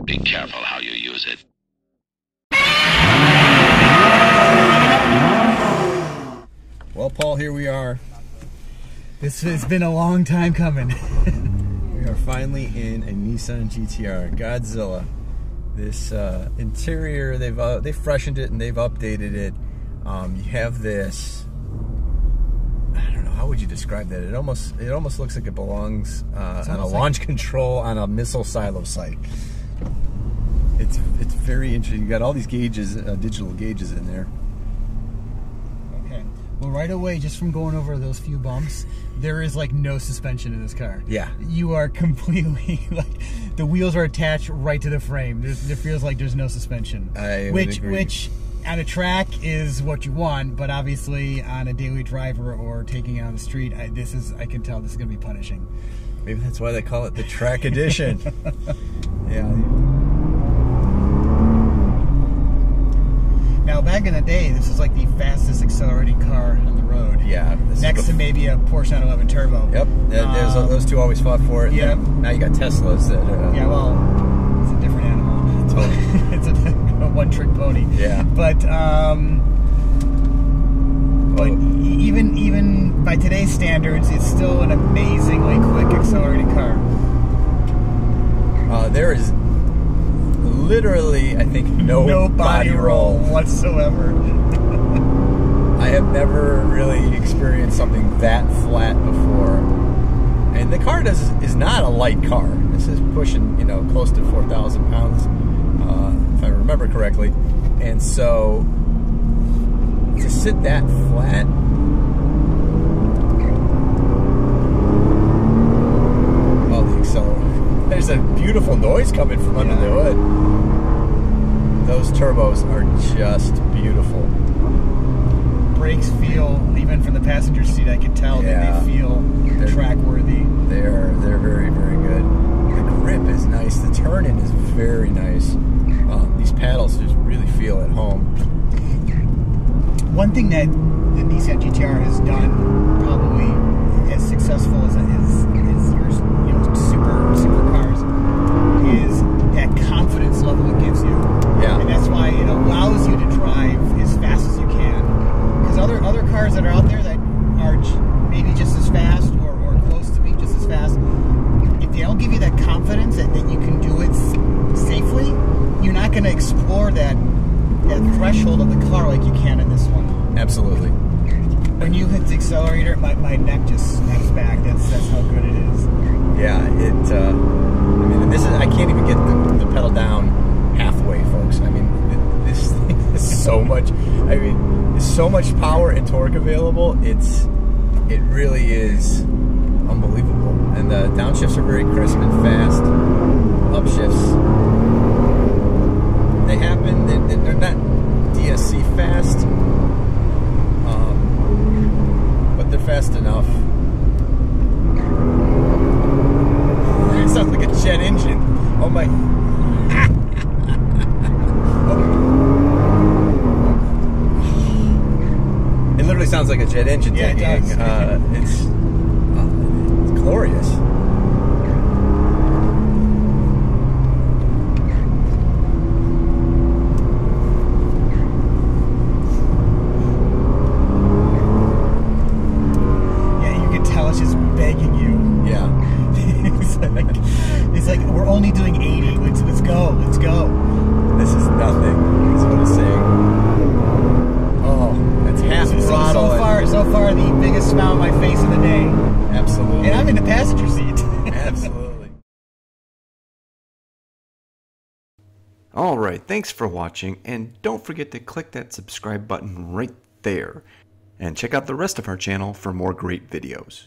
Be careful how you use it. Well, Paul, here we are. This has been a long time coming. We are finally in a Nissan GTR Godzilla. This interior, they've freshened it and they've updated it. You have this. I don't know, how would you describe that? It almost looks like it belongs on a launch control on a missile silo site. It's very interesting. You got all these gauges, digital gauges in there. Okay. Well, right away, just from going over those few bumps, there is like no suspension in this car. Yeah. You are completely like the wheels are attached right to the frame. There feels like there's no suspension. Which on a track is what you want, but obviously on a daily driver or taking it on the street, I can tell this is going to be punishing. Maybe that's why they call it the track edition. Yeah. Now, back in the day, this was like the fastest accelerating car on the road. Yeah. Next to maybe a Porsche 911 Turbo. Yep. Those two always fought for it. Yep. Now you got Teslas that. Yeah, well, it's a different animal. Totally. It's a one-trick pony. Yeah. But even by today's standards, it's still an amazingly quick accelerating car. There is literally, I think, no body roll whatsoever. I have never really experienced something that flat before. And the car is not a light car. This is pushing, close to 4,000 pounds, if I remember correctly. And so to sit that flat, the accelerator. There's a beautiful noise coming from under the hood. Those turbos are just beautiful. Brakes feel, even from the passenger seat, I can tell that they feel track worthy. They're very, very good. The grip is nice. The turn-in is very nice. These paddles just really feel at home. One thing that the Nissan GTR has done, probably as successful as your supercars, is that confidence level it gives you. Yeah. And that's why it allows you to drive as fast as you can. Because other cars that are out there that are maybe just as fast or close to being just as fast, if they don't give you that confidence that you can do it safely, you're not going to explore that threshold of the car like you can in this one. Absolutely. When you hit the accelerator, my neck just snaps back. That's how good it is. Yeah, I can't even get the pedal down halfway, folks. I mean, this thing is so much. I mean, there's so much power and torque available. It really is unbelievable. And the downshifts are very crisp and fast. Upshifts, they happen. They're not DSC fast, but they're fast enough. It sounds like a jet engine. Oh my. It literally sounds like a jet engine. Yeah, it does. It's glorious. Yeah, you can tell it's just begging you. Yeah. It's like we're only doing 80. Let's go. This is nothing. That's what it's saying. Oh, it's half throttle. So far, the biggest smile on my face of the day. Absolutely. And I'm in the passenger seat. Absolutely. Alright, thanks for watching, and don't forget to click that subscribe button right there. And check out the rest of our channel for more great videos.